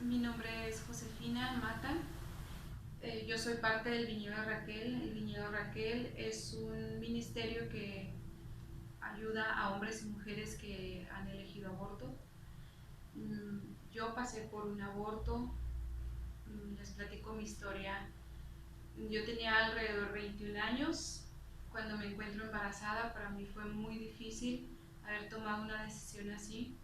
Mi nombre es Josefina Mata. Yo soy parte del Viñedo Raquel. El Viñedo Raquel es un ministerio que ayuda a hombres y mujeres que han elegido aborto. Yo pasé por un aborto. Les platico mi historia. Yo tenía alrededor de 21 años cuando me encuentro embarazada. Para mí fue muy difícil haber tomado una decisión así.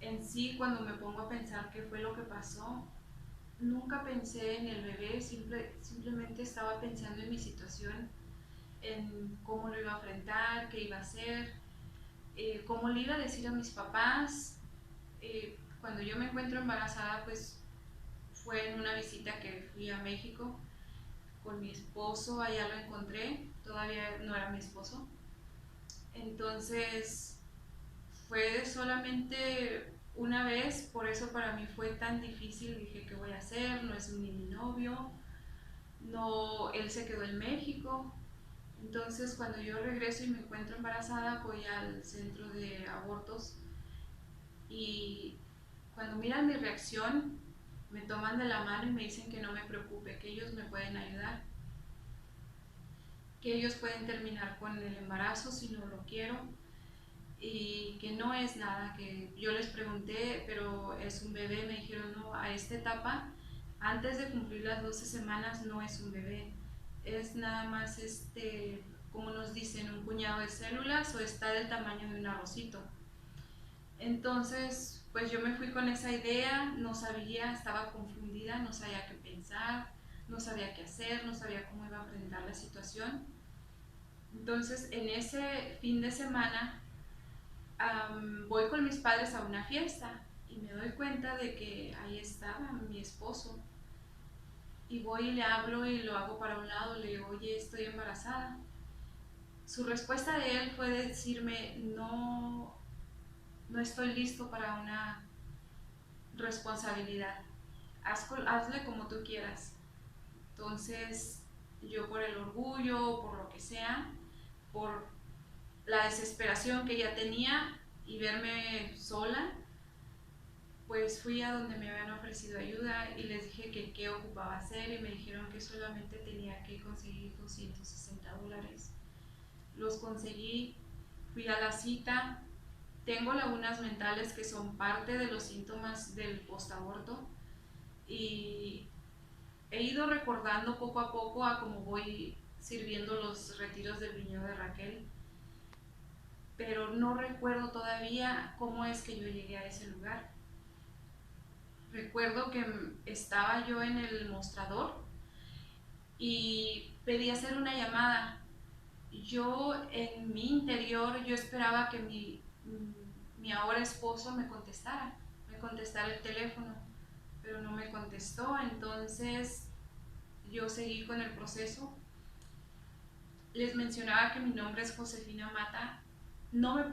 En sí, cuando me pongo a pensar qué fue lo que pasó, nunca pensé en el bebé, simplemente estaba pensando en mi situación, en cómo lo iba a enfrentar, qué iba a hacer, cómo le iba a decir a mis papás. Cuando yo me encuentro embarazada, pues fue en una visita que fui a México con mi esposo, allá lo encontré, todavía no era mi esposo. Entonces fue solamente una vez, por eso para mí fue tan difícil. Dije, ¿qué voy a hacer? No es ni mi novio, no, él se quedó en México. Entonces cuando yo regreso y me encuentro embarazada, voy al centro de abortos y cuando miran mi reacción, me toman de la mano y me dicen que no me preocupe, que ellos me pueden ayudar, que ellos pueden terminar con el embarazo si no lo quiero y que no es nada. Que yo les pregunté, pero es un bebé. Me dijeron, no, a esta etapa, antes de cumplir las 12 semanas, no es un bebé, es nada más, como nos dicen, un puñado de células o está del tamaño de un arrocito. Entonces pues yo me fui con esa idea, no sabía, estaba confundida, no sabía qué pensar, no sabía qué hacer, no sabía cómo iba a enfrentar la situación. Entonces en ese fin de semana voy con mis padres a una fiesta y me doy cuenta de que ahí estaba mi esposo. Y voy y le hablo y lo hago para un lado, le digo, oye, estoy embarazada. Su respuesta de él fue decirme, no, no estoy listo para una responsabilidad, hazle como tú quieras. Entonces yo, por el orgullo, por lo que sea, por la desesperación que ya tenía y verme sola, pues fui a donde me habían ofrecido ayuda y les dije que qué ocupaba hacer y me dijeron que solamente tenía que conseguir $260. Los conseguí, fui a la cita. Tengo lagunas mentales que son parte de los síntomas del postaborto y he ido recordando poco a poco a cómo voy sirviendo los retiros del viñedo de Raquel, pero no recuerdo todavía cómo es que yo llegué a ese lugar. Recuerdo que estaba yo en el mostrador y pedí hacer una llamada. Yo en mi interior, yo esperaba que mi ahora esposo me contestara el teléfono, pero no me contestó. Entonces yo seguí con el proceso. Les mencionaba que mi nombre es Josefina Mata. No me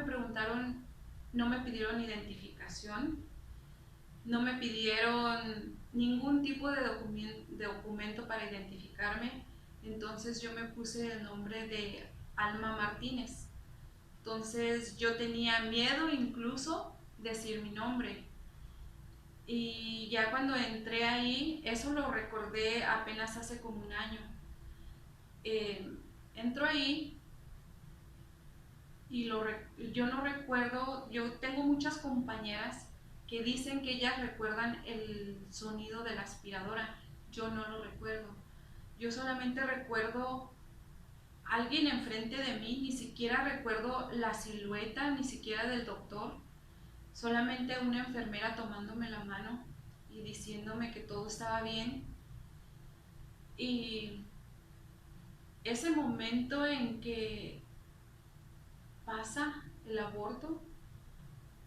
preguntaron, no me pidieron identificación, no me pidieron ningún tipo de documento para identificarme. Entonces yo me puse el nombre de Alma Martínez. Entonces yo tenía miedo incluso decir mi nombre. Y ya cuando entré ahí, eso lo recordé apenas hace como un año. Eh, Entro ahí y yo no recuerdo. Yo tengo muchas compañeras que dicen que ellas recuerdan el sonido de la aspiradora. Yo no lo recuerdo. Yo solamente recuerdo alguien enfrente de mí, ni siquiera recuerdo la silueta, ni siquiera del doctor, solamente una enfermera tomándome la mano y diciéndome que todo estaba bien. Y ese momento en que pasa el aborto,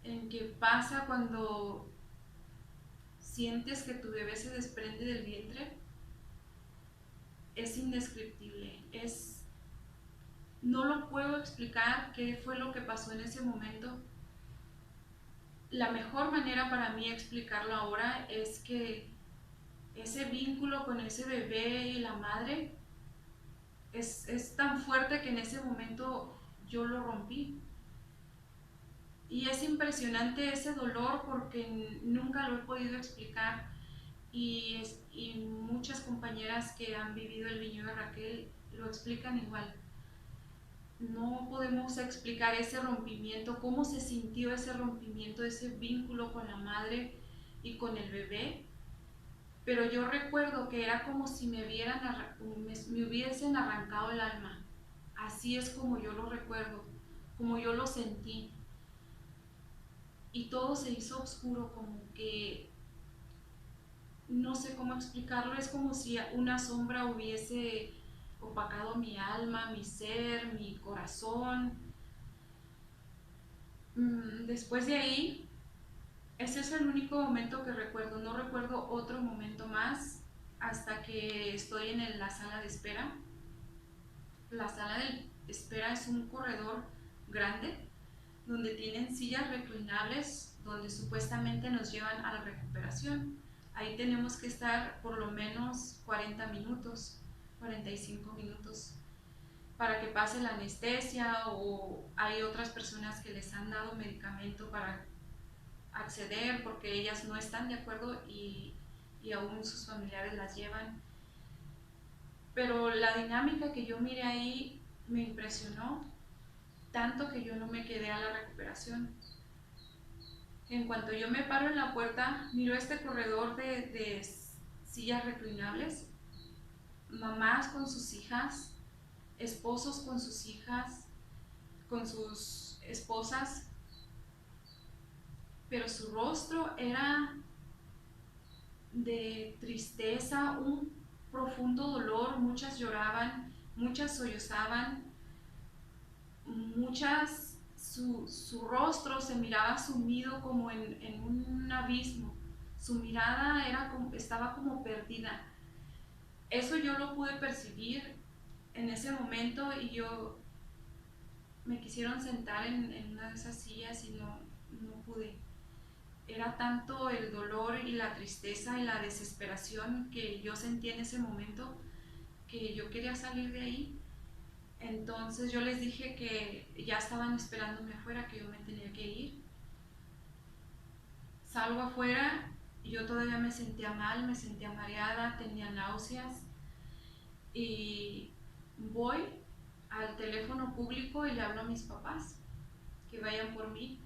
en que pasa cuando sientes que tu bebé se desprende del vientre, es indescriptible. No lo puedo explicar qué fue lo que pasó en ese momento. La mejor manera para mí explicarlo ahora es que ese vínculo con ese bebé y la madre es tan fuerte que en ese momento yo lo rompí. Y es impresionante ese dolor porque nunca lo he podido explicar y muchas compañeras que han vivido el viñedo de Raquel lo explican igual. No podemos explicar ese rompimiento, cómo se sintió ese rompimiento, ese vínculo con la madre y con el bebé, pero yo recuerdo que era como si me hubiesen arrancado el alma. Así es como yo lo recuerdo, como yo lo sentí. Y todo se hizo oscuro, como que no sé cómo explicarlo, es como si una sombra hubiese opacado mi alma, mi ser, mi corazón. Después de ahí, ese es el único momento que recuerdo, no recuerdo otro momento más hasta que estoy en la sala de espera. La sala de espera es un corredor grande donde tienen sillas reclinables donde supuestamente nos llevan a la recuperación. Ahí tenemos que estar por lo menos 40 minutos, 45 minutos para que pase la anestesia, o hay otras personas que les han dado medicamento para acceder porque ellas no están de acuerdo y aún sus familiares las llevan. Pero la dinámica que yo miré ahí me impresionó tanto que yo no me quedé a la recuperación. En cuanto yo me paro en la puerta, miro este corredor de sillas reclinables, mamás con sus hijas, esposos con sus hijas, con sus esposas, pero su rostro era de tristeza, un profundo dolor. Muchas lloraban, muchas sollozaban, muchas, su rostro se miraba sumido como en un abismo. Su mirada estaba como perdida. Eso yo lo pude percibir en ese momento y yo me quisieron sentar en una de esas sillas y no pude. Era tanto el dolor y la tristeza y la desesperación que yo sentí en ese momento que yo quería salir de ahí. Entonces yo les dije que ya estaban esperándome afuera, que yo me tenía que ir. Salgo afuera y yo todavía me sentía mal, me sentía mareada, tenía náuseas y voy al teléfono público y le hablo a mis papás que vayan por mí.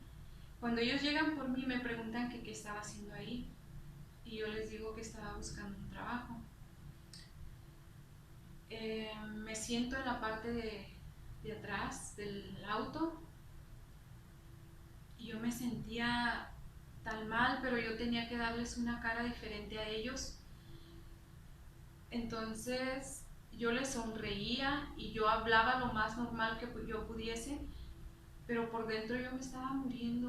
Cuando ellos llegan por mí me preguntan que qué estaba haciendo ahí y yo les digo que estaba buscando un trabajo. Me siento en la parte de atrás del auto y yo me sentía tan mal, pero yo tenía que darles una cara diferente a ellos. Entonces yo les sonreía y yo hablaba lo más normal que yo pudiese, pero por dentro yo me estaba muriendo,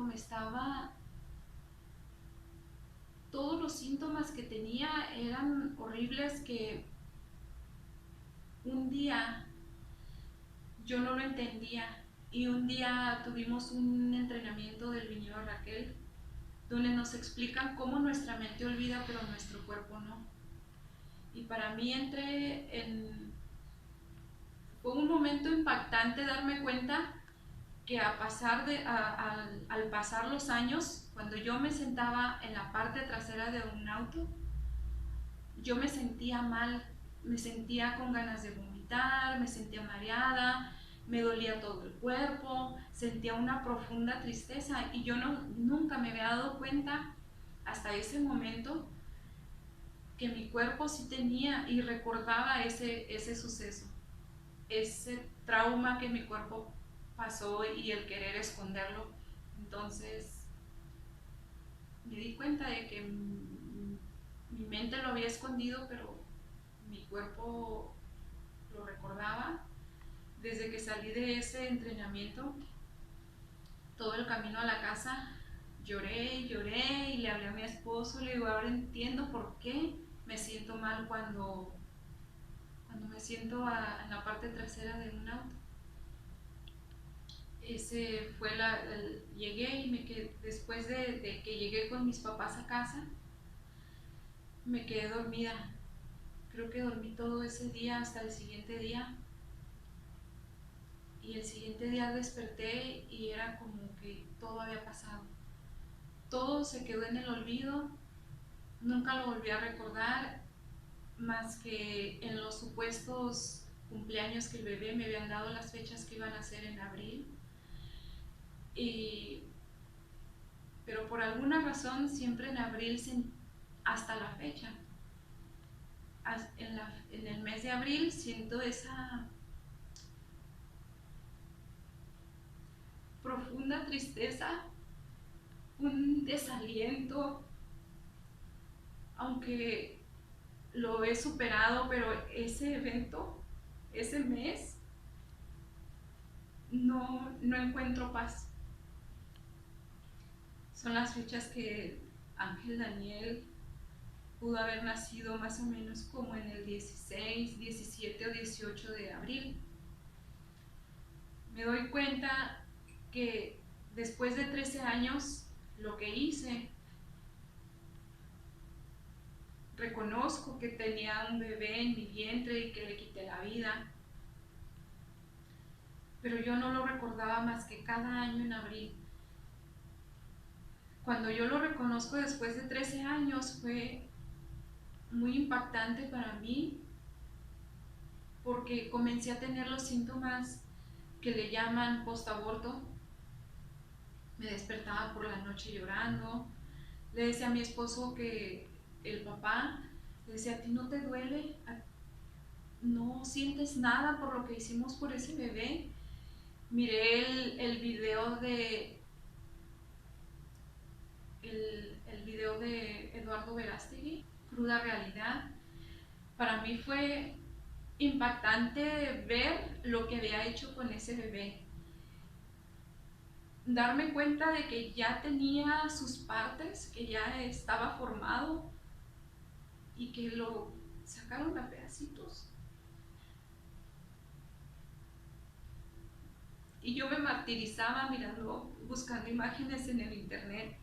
todos los síntomas que tenía eran horribles, que un día yo no lo entendía y un día tuvimos un entrenamiento del viñedo Raquel donde nos explican cómo nuestra mente olvida pero nuestro cuerpo no. Y para mí fue un momento impactante darme cuenta que al pasar los años, cuando yo me sentaba en la parte trasera de un auto, yo me sentía mal, me sentía con ganas de vomitar, me sentía mareada, me dolía todo el cuerpo, sentía una profunda tristeza y yo nunca me había dado cuenta hasta ese momento que mi cuerpo sí tenía y recordaba ese suceso, ese trauma que mi cuerpo pasó y el querer esconderlo. Entonces me di cuenta de que mi mente lo había escondido, pero mi cuerpo lo recordaba. Desde que salí de ese entrenamiento, todo el camino a la casa, lloré y lloré y le hablé a mi esposo, le digo, ahora entiendo por qué me siento mal cuando me siento en la parte trasera de un auto. Ese fue llegué y después de que llegué con mis papás a casa, me quedé dormida. Creo que dormí todo ese día hasta el siguiente día y el siguiente día desperté y era como que todo había pasado. Todo se quedó en el olvido, nunca lo volví a recordar, más que en los supuestos cumpleaños que el bebé me habían dado las fechas que iban a ser en abril. Y, pero por alguna razón siempre en abril, hasta la fecha, en el mes de abril siento esa profunda tristeza, un desaliento, aunque lo he superado, pero ese evento, ese mes, no encuentro paz. Son las fechas que Ángel Daniel pudo haber nacido más o menos como en el 16, 17 o 18 de abril. Me doy cuenta que después de 13 años, lo que hice, reconozco que tenía un bebé en mi vientre y que le quité la vida, pero yo no lo recordaba más que cada año en abril. Cuando yo lo reconozco después de 13 años fue muy impactante para mí, porque comencé a tener los síntomas que le llaman postaborto. Me despertaba por la noche llorando, le decía a mi esposo que el papá, le decía, ¿a ti no te duele? ¿No sientes nada por lo que hicimos por ese bebé? Miré el video el video de Eduardo Verástegui, Cruda Realidad. Para mí fue impactante ver lo que había hecho con ese bebé. Darme cuenta de que ya tenía sus partes, que ya estaba formado y que lo sacaron a pedacitos. Y yo me martirizaba mirando, buscando imágenes en el internet,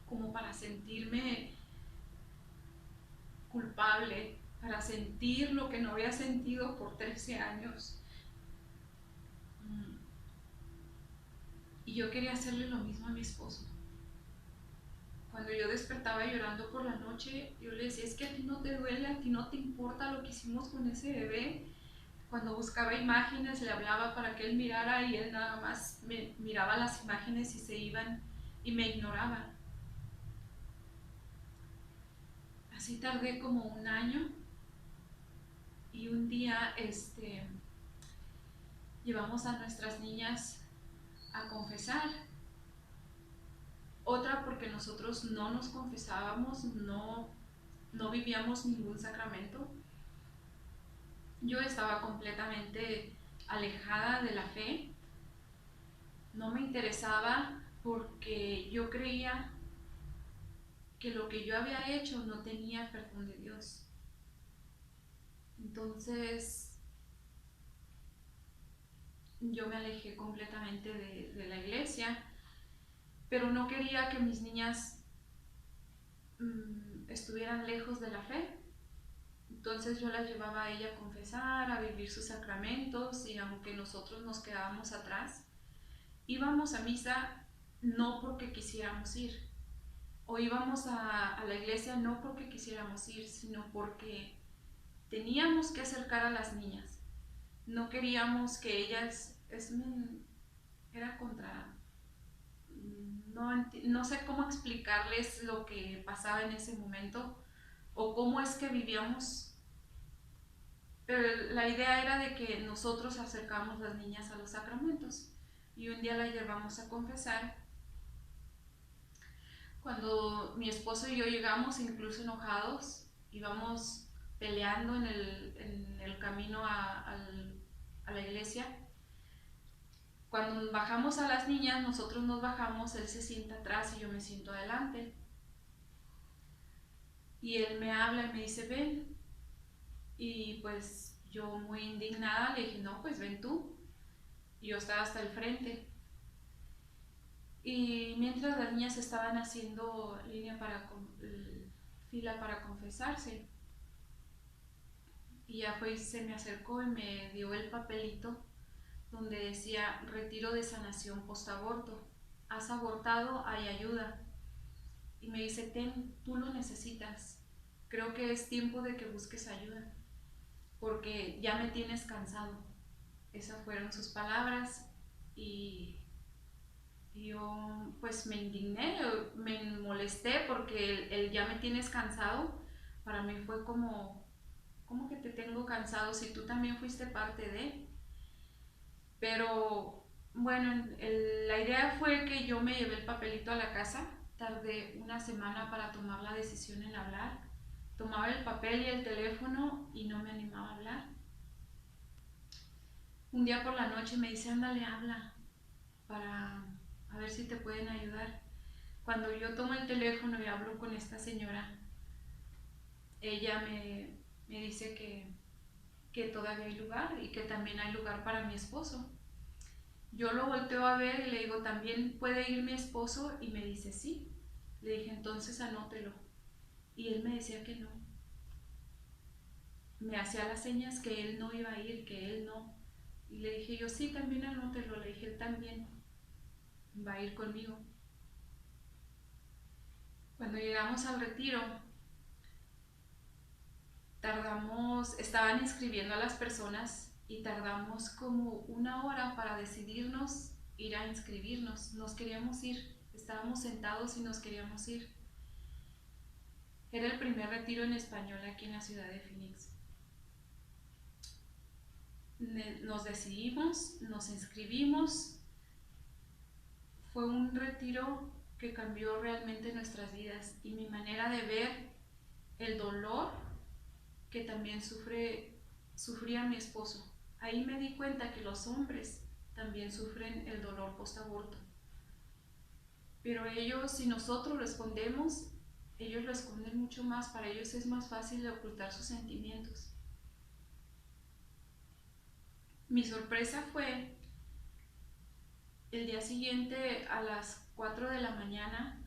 como para sentirme culpable, para sentir lo que no había sentido por 13 años. Y yo quería hacerle lo mismo a mi esposo. Cuando yo despertaba llorando por la noche, yo le decía, es que a ti no te duele, a ti no te importa lo que hicimos con ese bebé. Cuando buscaba imágenes, le hablaba para que él mirara y él nada más me miraba las imágenes y se iban y me ignoraba. Así tardé como un año y un día llevamos a nuestras niñas a confesar. Otra porque nosotros no nos confesábamos, no vivíamos ningún sacramento. Yo estaba completamente alejada de la fe, no me interesaba porque yo creía que lo que yo había hecho no tenía perdón de Dios. Entonces yo me alejé completamente de la iglesia, pero no quería que mis niñas estuvieran lejos de la fe. Entonces yo las llevaba a ella a confesar, a vivir sus sacramentos, y aunque nosotros nos quedábamos atrás, íbamos a misa no porque quisiéramos ir, o íbamos a la iglesia no porque quisiéramos ir, sino porque teníamos que acercar a las niñas. No queríamos que ellas, era contra, no sé cómo explicarles lo que pasaba en ese momento o cómo es que vivíamos, pero la idea era de que nosotros acercamos las niñas a los sacramentos. Y un día la llevamos a confesar. Cuando mi esposo y yo llegamos, incluso enojados, íbamos peleando en el camino a la iglesia. Cuando bajamos a las niñas, nosotros nos bajamos, él se sienta atrás y yo me siento adelante. Y él me habla y me dice, ven. Y pues yo muy indignada le dije, no, pues ven tú. Y yo estaba hasta el frente. Y mientras las niñas estaban haciendo fila para confesarse, y ya fue y se me acercó y me dio el papelito donde decía retiro de sanación postaborto. Has abortado, hay ayuda. Y me dice, ten, tú lo necesitas. Creo que es tiempo de que busques ayuda, porque ya me tienes cansado. Esas fueron sus palabras y yo pues me indigné, me molesté porque el ya me tienes cansado, para mí fue como, ¿cómo que te tengo cansado si tú también fuiste parte de? Pero bueno, la idea fue que yo me llevé el papelito a la casa, tardé una semana para tomar la decisión en hablar, tomaba el papel y el teléfono y no me animaba a hablar. Un día por la noche me dice, ándale, habla, para a ver si te pueden ayudar. Cuando yo tomo el teléfono y hablo con esta señora, ella me dice que todavía hay lugar y que también hay lugar para mi esposo. Yo lo volteo a ver y le digo, ¿también puede ir mi esposo? Y me dice, sí. Le dije, entonces anótelo. Y él me decía que no. Me hacía las señas que él no iba a ir, que él no. Y le dije yo, sí, también anótelo. Le dije, él también va a ir conmigo. Cuando llegamos al retiro, estaban inscribiendo a las personas y tardamos como una hora para decidirnos ir a inscribirnos. Nos queríamos ir, estábamos sentados y nos queríamos ir. Era el primer retiro en español aquí en la ciudad de Phoenix. Nos decidimos, nos inscribimos. Fue un retiro que cambió realmente nuestras vidas y mi manera de ver el dolor que también sufría mi esposo. Ahí me di cuenta que los hombres también sufren el dolor postaborto. Pero ellos, si nosotros lo escondemos, ellos lo esconden mucho más. Para ellos es más fácil de ocultar sus sentimientos. Mi sorpresa fue el día siguiente a las 4 de la mañana,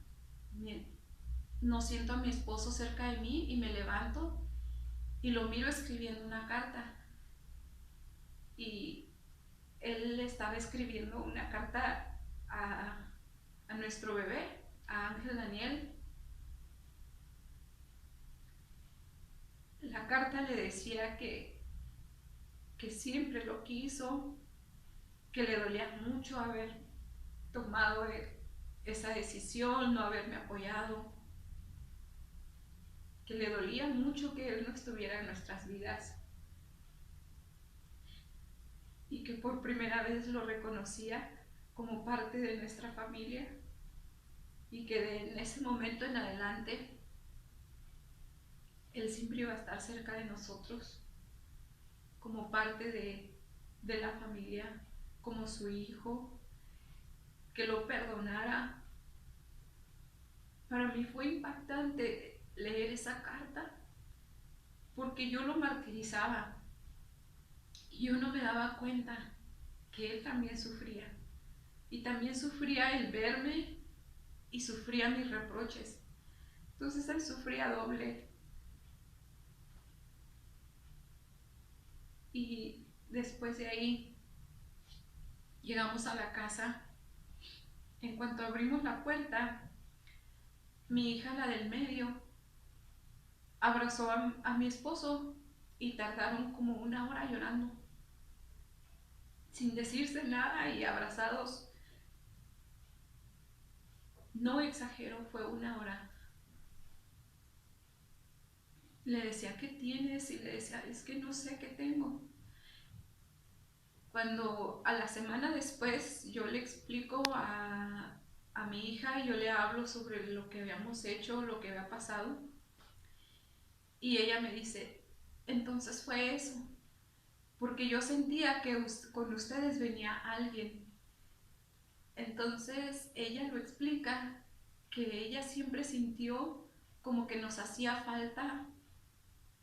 no siento a mi esposo cerca de mí y me levanto y lo miro escribiendo una carta. Y él estaba escribiendo una carta a nuestro bebé, a Ángel Daniel. La carta le decía que siempre lo quiso, que le dolía mucho haber tomado esa decisión, no haberme apoyado, que le dolía mucho que él no estuviera en nuestras vidas y que por primera vez lo reconocía como parte de nuestra familia y que en ese momento en adelante él siempre iba a estar cerca de nosotros como parte de la familia, como su hijo, que lo perdonara. Para mí fue impactante leer esa carta porque yo lo martirizaba y yo no me daba cuenta que él también sufría y también sufría el verme y sufría mis reproches. Entonces él sufría doble. Y después de ahí llegamos a la casa. En cuanto abrimos la puerta, mi hija, la del medio, abrazó a mi esposo y tardaron como una hora llorando, sin decirse nada y abrazados. No exagero, fue una hora. Le decía, ¿qué tienes? Y le decía, es que no sé qué tengo. Cuando a la semana después yo le explico a mi hija, yo le hablo sobre lo que habíamos hecho, lo que había pasado, y ella me dice, entonces fue eso, porque yo sentía que con ustedes venía alguien. Entonces ella lo explica, que ella siempre sintió como que nos hacía falta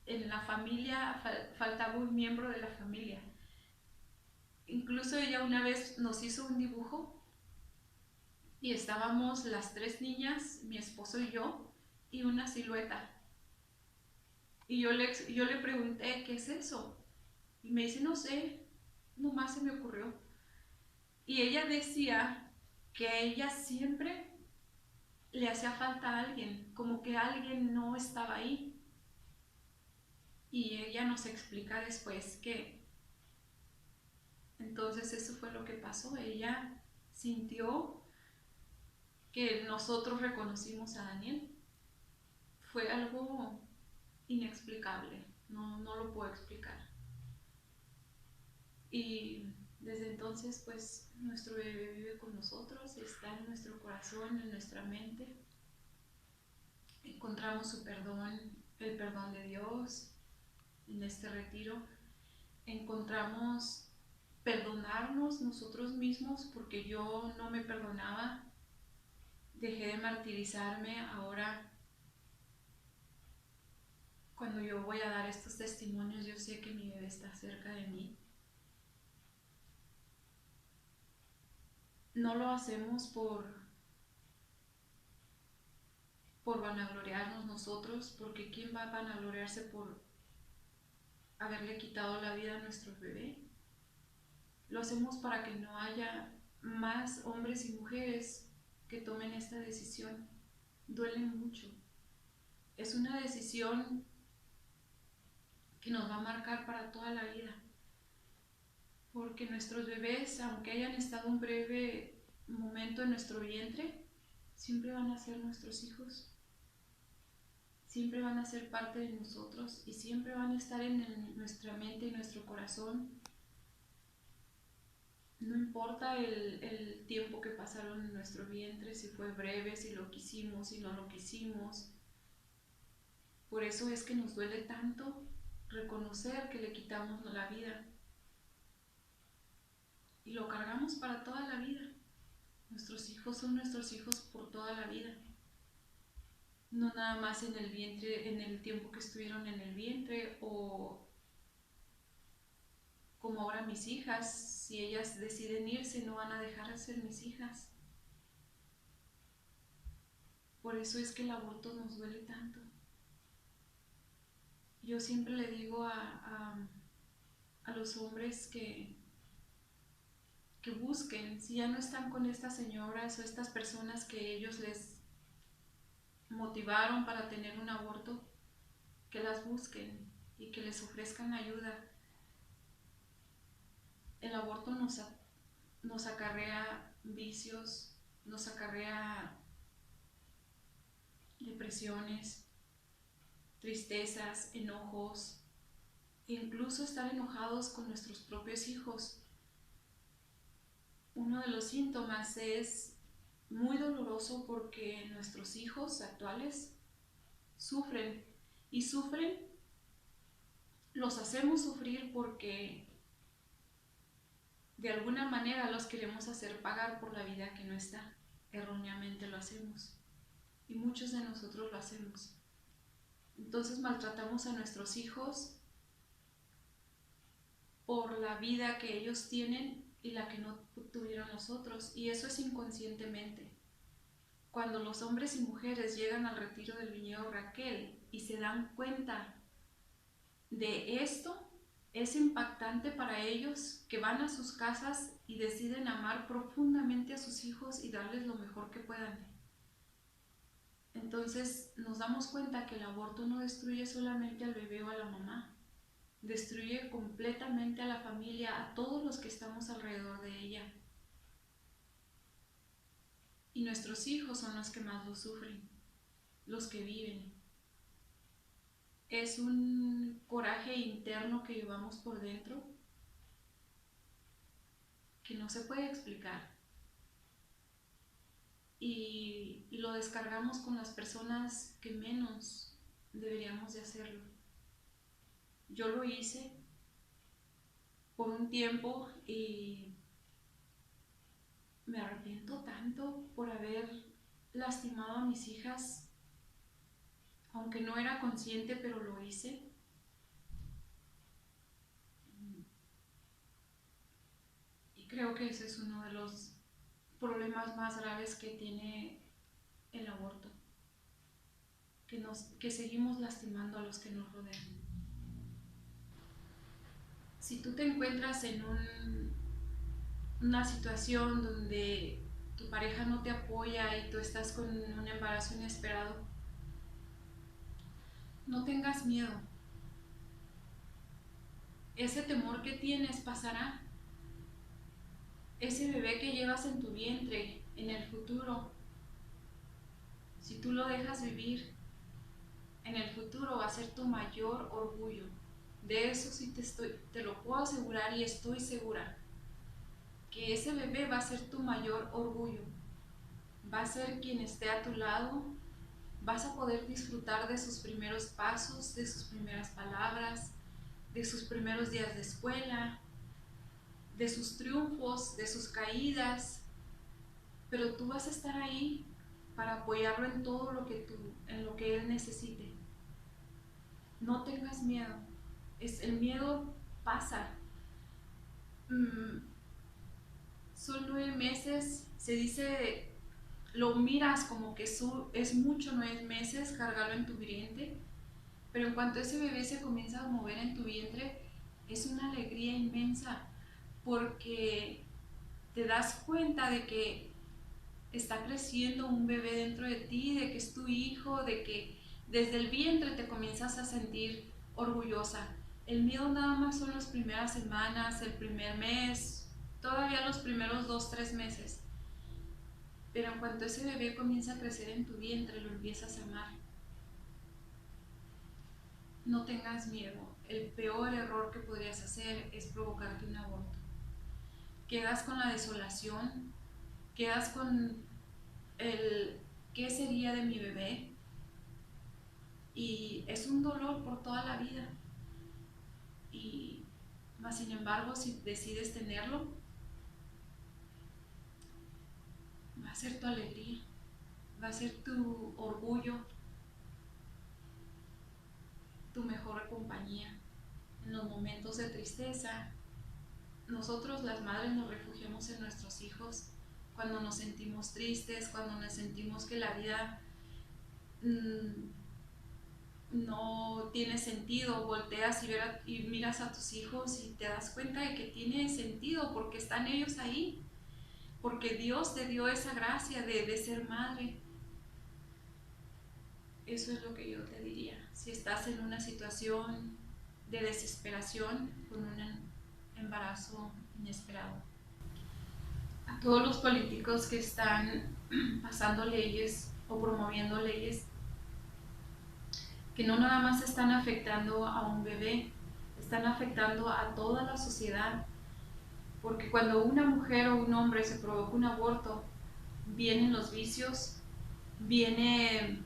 en la familia, faltaba un miembro de la familia. Incluso ella una vez nos hizo un dibujo y estábamos las tres niñas, mi esposo y yo, y una silueta. Y yo le pregunté, ¿qué es eso? Y me dice, no sé, nomás se me ocurrió. Y ella decía que a ella siempre le hacía falta a alguien, como que alguien no estaba ahí. Y ella nos explica después que entonces eso fue lo que pasó. Ella sintió que nosotros reconocimos a Daniel. Fue algo inexplicable, no lo puedo explicar. Y desde entonces pues nuestro bebé vive con nosotros, está en nuestro corazón, en nuestra mente. Encontramos su perdón, el perdón de Dios en este retiro. Encontramos perdonarnos nosotros mismos porque yo no me perdonaba, dejé de martirizarme. Ahora cuando yo voy a dar estos testimonios yo sé que mi bebé está cerca de mí. No lo hacemos por vanagloriarnos nosotros, porque ¿quién va a vanagloriarse por haberle quitado la vida a nuestro bebé? Lo hacemos para que no haya más hombres y mujeres que tomen esta decisión. Duele mucho. Es una decisión que nos va a marcar para toda la vida. Porque nuestros bebés, aunque hayan estado un breve momento en nuestro vientre, siempre van a ser nuestros hijos. Siempre van a ser parte de nosotros y siempre van a estar en nuestra mente y nuestro corazón. No importa el tiempo que pasaron en nuestro vientre, si fue breve, si lo quisimos, si no lo quisimos. Por eso es que nos duele tanto reconocer que le quitamos la vida y lo cargamos para toda la vida. Nuestros hijos son nuestros hijos por toda la vida. No nada más en el vientre, en el tiempo que estuvieron en el vientre, o como ahora mis hijas, si ellas deciden irse no van a dejar de ser mis hijas. Por eso es que el aborto nos duele tanto. Yo siempre le digo a los hombres que busquen, si ya no están con estas señoras o estas personas que ellos les motivaron para tener un aborto, que las busquen y que les ofrezcan ayuda. El aborto nos acarrea vicios, nos acarrea depresiones, tristezas, enojos, e incluso estar enojados con nuestros propios hijos. Uno de los síntomas es muy doloroso porque nuestros hijos actuales sufren y sufren, los hacemos sufrir porque de alguna manera los queremos hacer pagar por la vida que no está. Erróneamente lo hacemos y muchos de nosotros lo hacemos. Entonces maltratamos a nuestros hijos por la vida que ellos tienen y la que no tuvieron nosotros, y eso es inconscientemente. Cuando los hombres y mujeres llegan al retiro del viñedo Raquel y se dan cuenta de esto, es impactante para ellos, que van a sus casas y deciden amar profundamente a sus hijos y darles lo mejor que puedan. Entonces nos damos cuenta que el aborto no destruye solamente al bebé o a la mamá, destruye completamente a la familia, a todos los que estamos alrededor de ella. Y nuestros hijos son los que más lo sufren, los que viven. Es un coraje interno que llevamos por dentro que no se puede explicar. Y lo descargamos con las personas que menos deberíamos de hacerlo. Yo lo hice por un tiempo y me arrepiento tanto por haber lastimado a mis hijas, aunque no era consciente, pero lo hice. Y creo que ese es uno de los problemas más graves que tiene el aborto. que seguimos lastimando a los que nos rodean. Si tú te encuentras en una situación donde tu pareja no te apoya y tú estás con un embarazo inesperado, no tengas miedo. Ese temor que tienes pasará. Ese bebé que llevas en tu vientre, en el futuro, si tú lo dejas vivir, en el futuro va a ser tu mayor orgullo. De eso sí te lo puedo asegurar y estoy segura. Que ese bebé va a ser tu mayor orgullo. Va a ser quien esté a tu lado. Vas a poder disfrutar de sus primeros pasos, de sus primeras palabras, de sus primeros días de escuela, de sus triunfos, de sus caídas, pero tú vas a estar ahí para apoyarlo en todo en lo que él necesite. No tengas miedo. El miedo pasa. Son 9 meses, se dice, lo miras como que es mucho 9 meses cargarlo en tu vientre, pero en cuanto ese bebé se comienza a mover en tu vientre, es una alegría inmensa, porque te das cuenta de que está creciendo un bebé dentro de ti, de que es tu hijo, de que desde el vientre te comienzas a sentir orgullosa. El miedo nada más son las primeras semanas, el primer mes, todavía los primeros 2, 3 meses. Pero en cuanto ese bebé comienza a crecer en tu vientre, lo empiezas a amar. No tengas miedo. El peor error que podrías hacer es provocarte un aborto. Quedas con la desolación, quedas con el ¿qué sería de mi bebé? Y es un dolor por toda la vida. Y más sin embargo, si decides tenerlo, va a ser tu alegría, va a ser tu orgullo, tu mejor compañía. En los momentos de tristeza, nosotros las madres nos refugiamos en nuestros hijos. Cuando nos sentimos tristes, cuando nos sentimos que la vida no tiene sentido, volteas y miras a tus hijos y te das cuenta de que tiene sentido porque están ellos ahí, porque Dios te dio esa gracia de ser madre. Eso es lo que yo te diría. Si estás en una situación de desesperación con un embarazo inesperado. A todos los políticos que están pasando leyes o promoviendo leyes que no nada más están afectando a un bebé, están afectando a toda la sociedad, porque cuando una mujer o un hombre se provoca un aborto, vienen los vicios, viene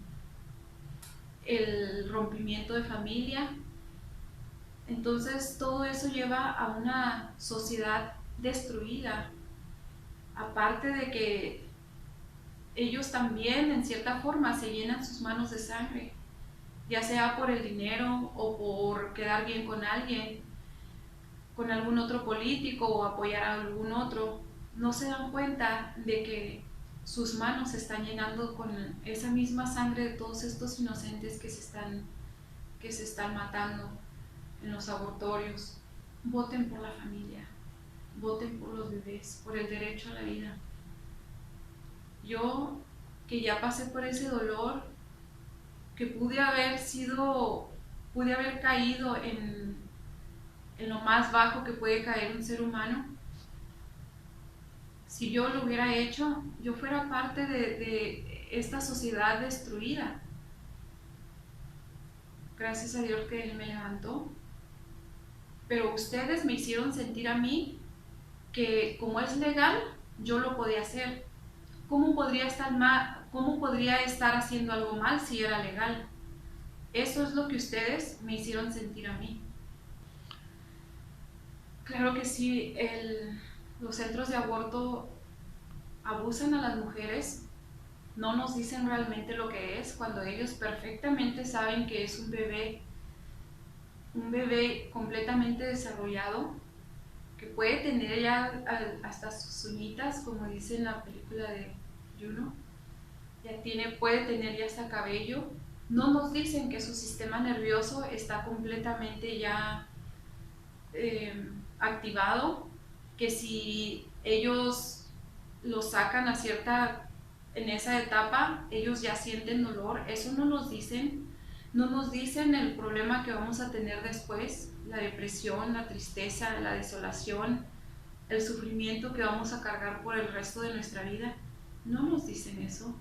el rompimiento de familia. Entonces todo eso lleva a una sociedad destruida, aparte de que ellos también en cierta forma se llenan sus manos de sangre, ya sea por el dinero o por quedar bien con alguien, con algún otro político o apoyar a algún otro. No se dan cuenta de que sus manos se están llenando con esa misma sangre de todos estos inocentes que se están matando en los abortorios. Voten por la familia, voten por los bebés, por el derecho a la vida. Yo, que ya pasé por ese dolor, que pude haber caído en lo más bajo que puede caer un ser humano, si yo lo hubiera hecho, yo fuera parte de esta sociedad destruida. Gracias a Dios que Él me levantó. Pero ustedes me hicieron sentir a mí que como es legal, yo lo podía hacer. ¿Cómo podría estar haciendo algo mal si era legal? Eso es lo que ustedes me hicieron sentir a mí. Claro que sí, los centros de aborto abusan a las mujeres, no nos dicen realmente lo que es, cuando ellos perfectamente saben que es un bebé completamente desarrollado, que puede tener ya hasta sus uñitas, como dice en la película de Juno, puede tener ya hasta cabello, No nos dicen que su sistema nervioso está completamente ya activado, que si ellos lo sacan a en esa etapa, ellos ya sienten dolor. Eso no nos dicen. No nos dicen el problema que vamos a tener después, la depresión, la tristeza, la desolación, el sufrimiento que vamos a cargar por el resto de nuestra vida. No nos dicen eso.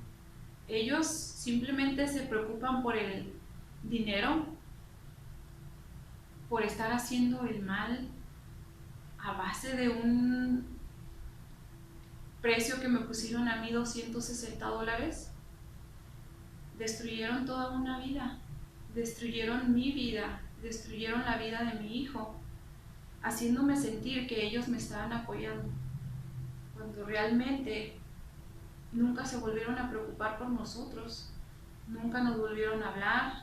Ellos simplemente se preocupan por el dinero, por estar haciendo el mal a base de un precio que me pusieron a mí, $260. Destruyeron toda una vida, destruyeron mi vida, destruyeron la vida de mi hijo, haciéndome sentir que ellos me estaban apoyando, cuando realmente nunca se volvieron a preocupar por nosotros, nunca nos volvieron a hablar.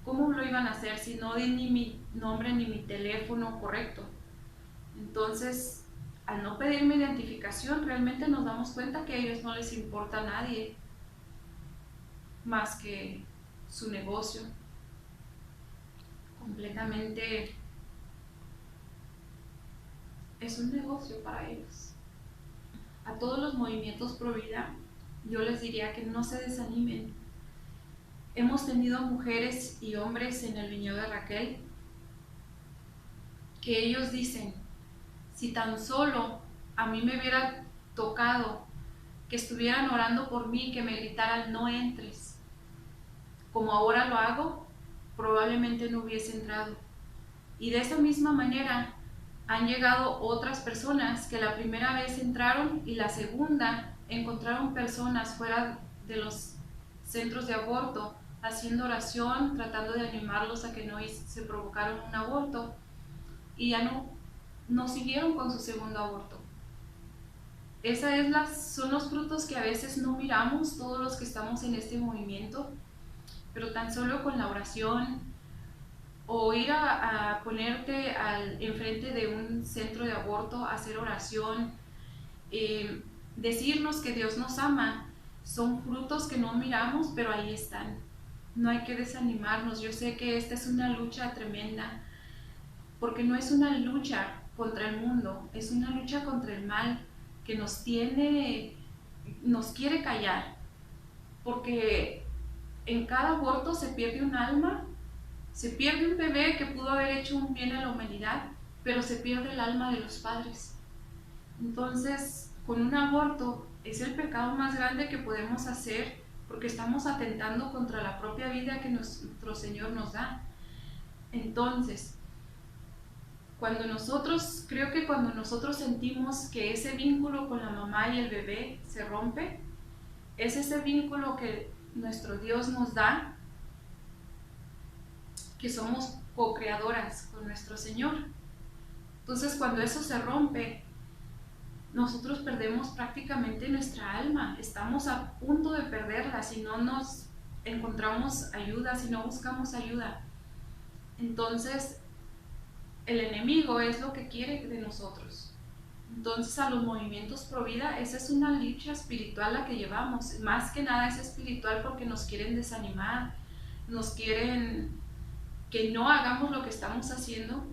¿Cómo lo iban a hacer si no di ni mi nombre ni mi teléfono correcto? Entonces, al no pedirme identificación, realmente nos damos cuenta que a ellos no les importa a nadie más que su negocio. Completamente es un negocio para ellos. A todos los movimientos pro vida, yo les diría que no se desanimen. Hemos tenido mujeres y hombres en el viñedo de Raquel que ellos dicen, si tan solo a mí me hubiera tocado que estuvieran orando por mí, que me gritaran no entres, como ahora lo hago, probablemente no hubiese entrado. Y de esa misma manera han llegado otras personas que la primera vez entraron y la segunda encontraron personas fuera de los centros de aborto haciendo oración, tratando de animarlos a que no se provocaron un aborto, y ya no siguieron con su segundo aborto. Son los frutos que a veces no miramos todos los que estamos en este movimiento, pero tan solo con la oración o ir a ponerte enfrente de un centro de aborto, hacer oración, decirnos que Dios nos ama, son frutos que no miramos, pero ahí están. No hay que desanimarnos. Yo sé que esta es una lucha tremenda, porque no es una lucha contra el mundo, es una lucha contra el mal que nos quiere callar, porque en cada aborto se pierde un alma, se pierde un bebé que pudo haber hecho un bien a la humanidad, pero se pierde el alma de los padres. Entonces, con un aborto es el pecado más grande que podemos hacer, porque estamos atentando contra la propia vida que nuestro Señor nos da. Entonces, creo que cuando nosotros sentimos que ese vínculo con la mamá y el bebé se rompe, es ese vínculo que nuestro Dios nos da, que somos co-creadoras con nuestro Señor. Entonces, cuando eso se rompe, nosotros perdemos prácticamente nuestra alma, estamos a punto de perderla si no nos encontramos ayuda, si no buscamos ayuda. Entonces, el enemigo es lo que quiere de nosotros. Entonces, a los movimientos pro vida, esa es una lucha espiritual la que llevamos. Más que nada es espiritual porque nos quieren desanimar, nos quieren que no hagamos lo que estamos haciendo,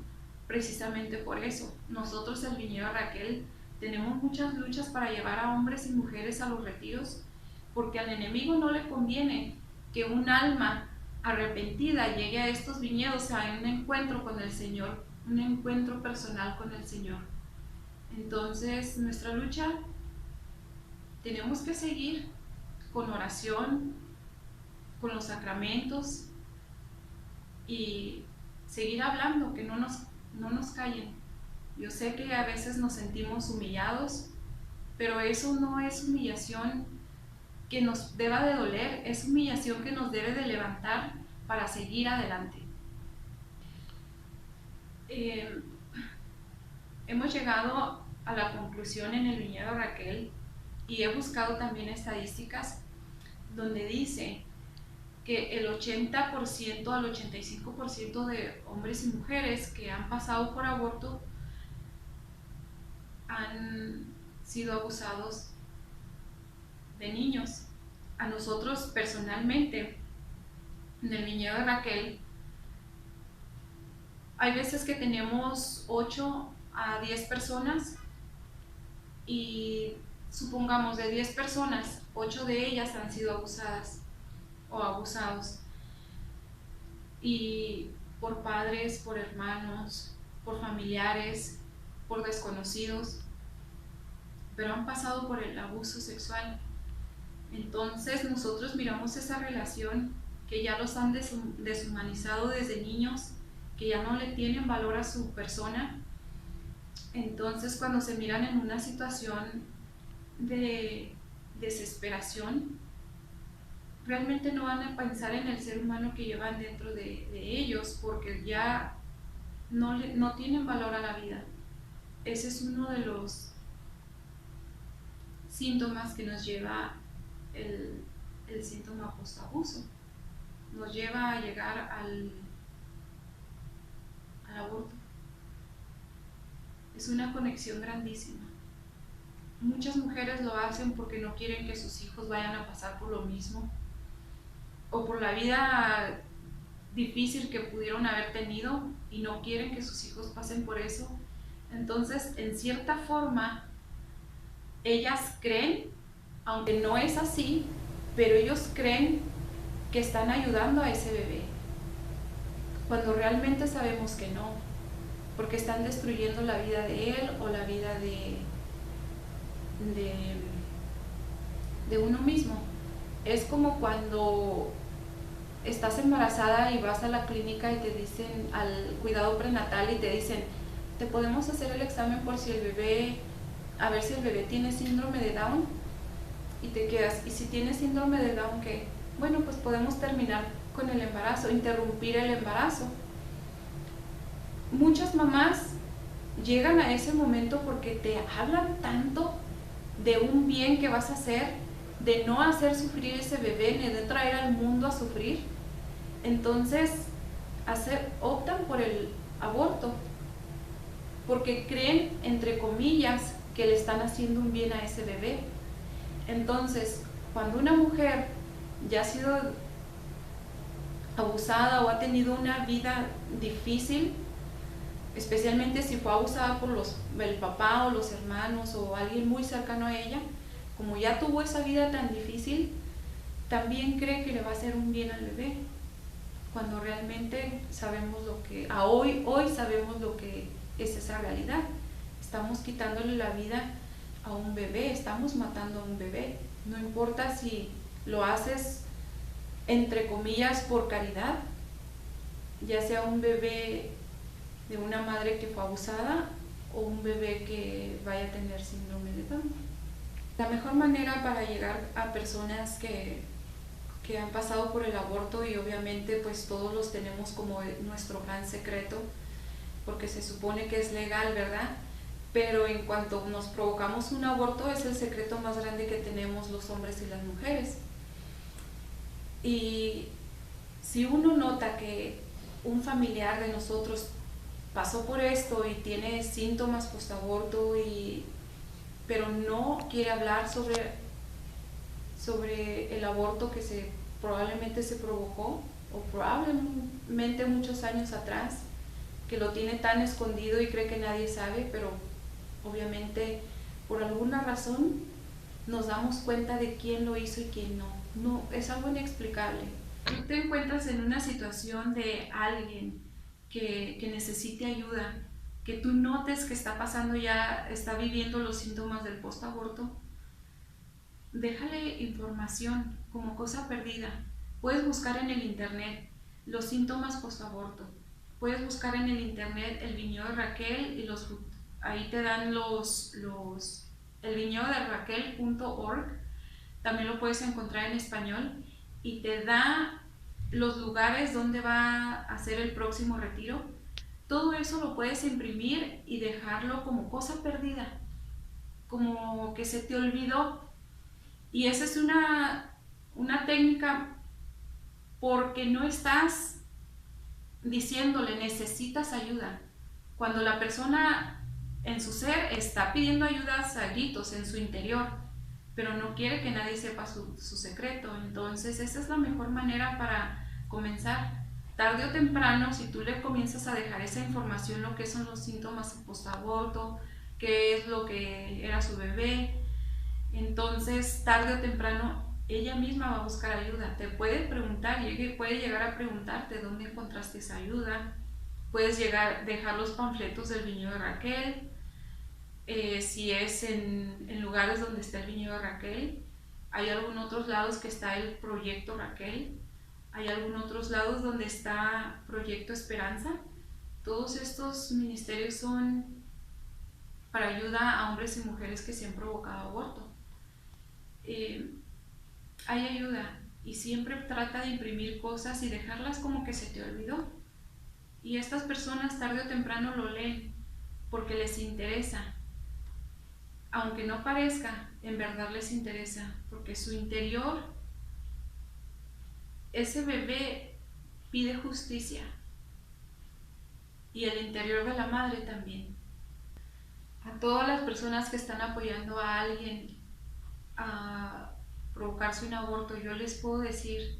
precisamente por eso. Nosotros, el viñedo Raquel, tenemos muchas luchas para llevar a hombres y mujeres a los retiros, porque al enemigo no le conviene que un alma arrepentida llegue a estos viñedos a un encuentro con el Señor, un encuentro personal con el Señor. Entonces, nuestra lucha tenemos que seguir con oración, con los sacramentos y seguir hablando, que no nos callen. Yo sé que a veces nos sentimos humillados, pero eso no es humillación que nos deba de doler, es humillación que nos debe de levantar para seguir adelante. Hemos llegado a la conclusión en el viñedo Raquel, y he buscado también estadísticas donde dice que el 80% al 85% de hombres y mujeres que han pasado por aborto han sido abusados de niños. A nosotros personalmente En el viñedo de Raquel hay veces que tenemos 8 a 10 personas y supongamos de 10 personas, 8 de ellas han sido abusadas o abusados, y por padres, por hermanos, por familiares, por desconocidos, pero han pasado por el abuso sexual. Entonces nosotros miramos esa relación que ya los han deshumanizado desde niños, que ya no le tienen valor a su persona. Entonces cuando se miran en una situación de desesperación, realmente no van a pensar en el ser humano que llevan dentro de ellos, porque ya no tienen valor a la vida. Ese es uno de los síntomas que nos lleva el síntoma postabuso. Nos lleva a llegar al aborto. Es una conexión grandísima. Muchas mujeres lo hacen porque no quieren que sus hijos vayan a pasar por lo mismo, o por la vida difícil que pudieron haber tenido y no quieren que sus hijos pasen por eso. Entonces, en cierta forma, ellas creen, aunque no es así, pero ellos creen que están ayudando a ese bebé, cuando realmente sabemos que no, porque están destruyendo la vida de él o la vida de uno mismo. Es como cuando estás embarazada y vas a la clínica y te dicen, al cuidado prenatal, y te dicen, te podemos hacer el examen por si el bebé, a ver si el bebé tiene síndrome de Down, y te quedas, ¿y si tiene síndrome de Down qué? Bueno, pues podemos terminar con el embarazo, interrumpir el embarazo. Muchas mamás llegan a ese momento porque te hablan tanto de un bien que vas a hacer, de no hacer sufrir ese bebé, ni de traer al mundo a sufrir. Entonces optan por el aborto, porque creen, entre comillas, que le están haciendo un bien a ese bebé. Entonces, cuando una mujer ya ha sido abusada o ha tenido una vida difícil, especialmente si fue abusada por el papá o los hermanos o alguien muy cercano a ella, como ya tuvo esa vida tan difícil, también cree que le va a hacer un bien al bebé, cuando realmente sabemos hoy sabemos lo que es esa realidad. Estamos quitándole la vida a un bebé, estamos matando a un bebé. No importa si lo haces entre comillas por caridad, ya sea un bebé de una madre que fue abusada o un bebé que vaya a tener síndrome de Down. La mejor manera para llegar a personas que han pasado por el aborto, y obviamente pues todos los tenemos como nuestro gran secreto, porque se supone que es legal, ¿verdad? Pero en cuanto nos provocamos un aborto, es el secreto más grande que tenemos los hombres y las mujeres. Y si uno nota que un familiar de nosotros pasó por esto y tiene síntomas postaborto, pero no quiere hablar sobre el aborto que probablemente se provocó, o probablemente muchos años atrás, que lo tiene tan escondido y cree que nadie sabe, pero obviamente por alguna razón nos damos cuenta de quién lo hizo y quién no. No, es algo inexplicable. Tú te encuentras en una situación de alguien que necesite ayuda, que tú notes que está viviendo los síntomas del postaborto, déjale información como cosa perdida. Puedes buscar en el internet los síntomas postaborto, puedes buscar en el internet el viñedo de Raquel y ahí te dan el viñedo de Raquel.org, también lo puedes encontrar en español, y te da los lugares donde va a hacer el próximo retiro. Todo eso lo puedes imprimir y dejarlo como cosa perdida, como que se te olvidó. Y esa es una técnica, porque no estás diciéndole necesitas ayuda. Cuando la persona en su ser está pidiendo ayuda a gritos en su interior, pero no quiere que nadie sepa su secreto. Entonces esa es la mejor manera para comenzar. Tarde o temprano, si tú le comienzas a dejar esa información, lo que son los síntomas post-aborto, qué es lo que era su bebé, entonces tarde o temprano ella misma va a buscar ayuda. Te puede preguntar, puede llegar a preguntarte dónde encontraste esa ayuda. Puedes dejar los panfletos del viñedo de Raquel. Si es en lugares donde está el viñedo de Raquel, hay algunos otros lados que está el proyecto Raquel, hay algunos otros lados donde está Proyecto Esperanza. Todos estos ministerios son para ayuda a hombres y mujeres que se han provocado aborto. Hay ayuda, y siempre trata de imprimir cosas y dejarlas como que se te olvidó. Y estas personas tarde o temprano lo leen porque les interesa. Aunque no parezca, en verdad les interesa, porque su interior, ese bebé pide justicia, y el interior de la madre también. A todas las personas que están apoyando a alguien a provocarse un aborto, yo les puedo decir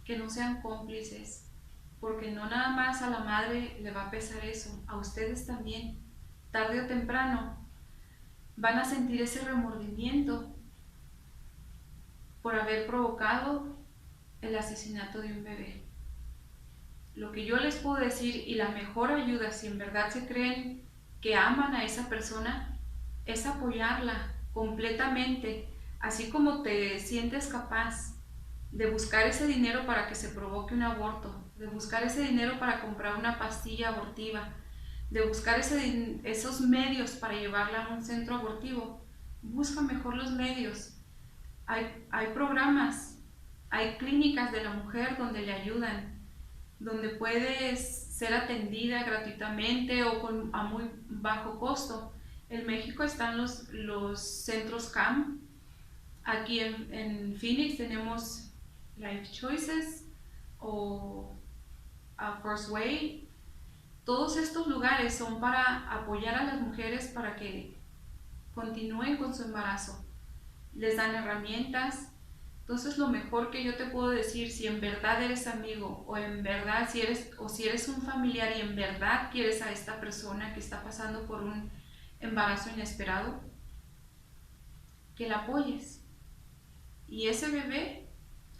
que no sean cómplices, porque no nada más a la madre le va a pesar eso, a ustedes también. Tarde o temprano van a sentir ese remordimiento por haber provocado el asesinato de un bebé. Lo que yo les puedo decir, y la mejor ayuda, si en verdad se creen que aman a esa persona, es apoyarla completamente, así como te sientes capaz de buscar ese dinero para que se provoque un aborto, de buscar ese dinero para comprar una pastilla abortiva, de buscar esos medios para llevarla a un centro abortivo. Busca mejor los medios. Hay programas, hay clínicas de la mujer donde le ayudan, donde puedes ser atendida gratuitamente o a muy bajo costo. En México están los centros CAM. Aquí en Phoenix tenemos Life Choices o First Way. Todos estos lugares son para apoyar a las mujeres para que continúen con su embarazo. Les dan herramientas. Entonces, lo mejor que yo te puedo decir, si en verdad eres amigo, o en verdad si eres un familiar y en verdad quieres a esta persona que está pasando por un embarazo inesperado, que la apoyes. Y ese bebé,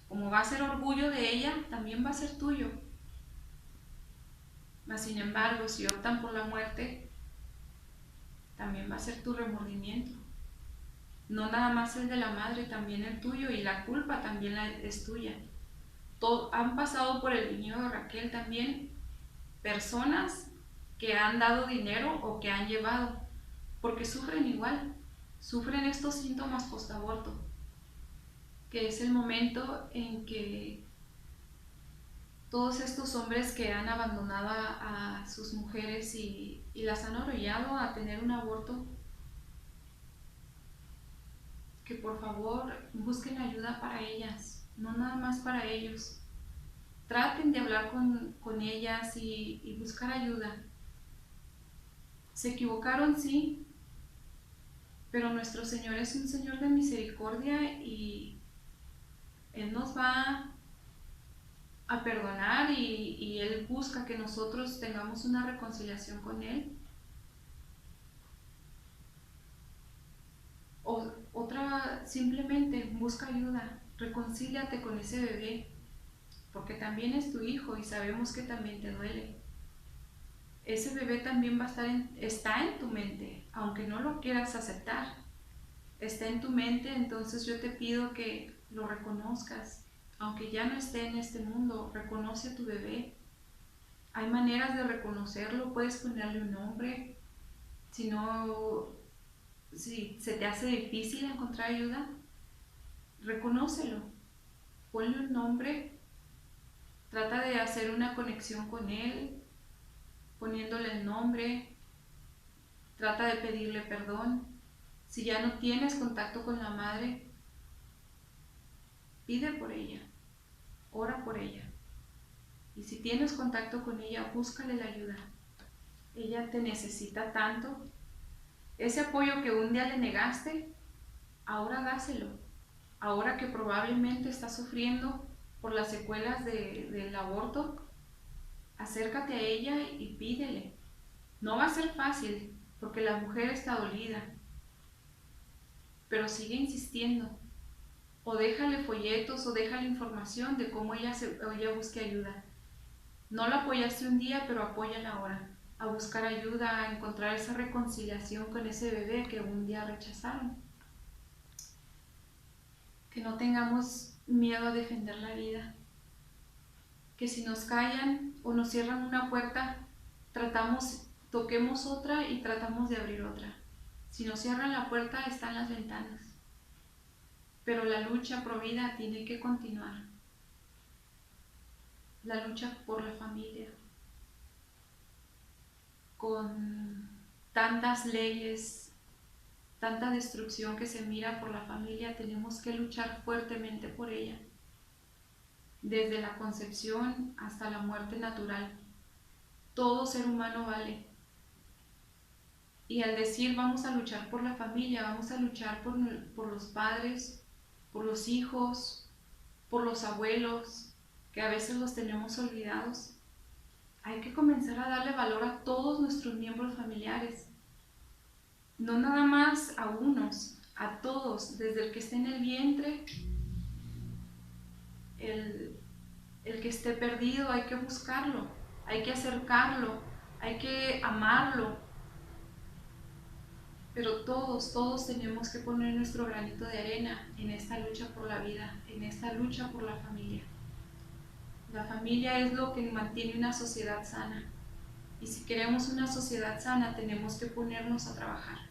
como va a ser orgullo de ella, también va a ser tuyo. Mas sin embargo, si optan por la muerte, también va a ser tu remordimiento. No nada más el de la madre, también el tuyo, y la culpa también es tuya. Han pasado por el viñedo de Raquel también personas que han dado dinero o que han llevado, porque sufren igual, sufren estos síntomas post-aborto, que es el momento en que todos estos hombres que han abandonado a sus mujeres y las han orillado a tener un aborto, que por favor busquen ayuda para ellas, no nada más para ellos. Traten de hablar con ellas y buscar ayuda. Se equivocaron, sí, pero nuestro Señor es un Señor de misericordia y Él nos va a perdonar, y Él busca que nosotros tengamos una reconciliación con Él. Otra, simplemente busca ayuda, reconcíliate con ese bebé, porque también es tu hijo y sabemos que también te duele. Ese bebé también está en tu mente, aunque no lo quieras aceptar. Está en tu mente, entonces yo te pido que lo reconozcas. Aunque ya no esté en este mundo, reconoce a tu bebé. Hay maneras de reconocerlo, puedes ponerle un nombre. Si se te hace difícil encontrar ayuda, reconócelo, ponle un nombre, trata de hacer una conexión con él, poniéndole el nombre, trata de pedirle perdón. Si ya no tienes contacto con la madre, pide por ella, ora por ella. Y si tienes contacto con ella, búscale la ayuda. Ella te necesita tanto. Ese apoyo que un día le negaste, ahora dáselo. Ahora que probablemente está sufriendo, por las secuelas del aborto, acércate a ella y pídele. No va a ser fácil, porque la mujer está dolida, pero sigue insistiendo. O déjale folletos o déjale información de cómo ella busque ayuda. No la apoyaste un día, pero apóyala ahora a buscar ayuda, a encontrar esa reconciliación con ese bebé que un día rechazaron. Que no tengamos miedo a defender la vida. Que si nos callan o nos cierran una puerta, toquemos otra y tratamos de abrir otra. Si nos cierran la puerta, están las ventanas. Pero la lucha pro vida tiene que continuar. La lucha por la familia. Con tantas leyes, tanta destrucción que se mira por la familia, tenemos que luchar fuertemente por ella. Desde la concepción hasta la muerte natural. Todo ser humano vale. Y al decir vamos a luchar por la familia, vamos a luchar por los padres, por los hijos, por los abuelos, que a veces los tenemos olvidados. Hay que comenzar a darle valor a todos nuestros miembros familiares. No nada más a unos, a todos, desde el que esté en el vientre, el que esté perdido, hay que buscarlo, hay que acercarlo, hay que amarlo. Pero todos tenemos que poner nuestro granito de arena en esta lucha por la vida, en esta lucha por la familia. La familia es lo que mantiene una sociedad sana. Y si queremos una sociedad sana, tenemos que ponernos a trabajar.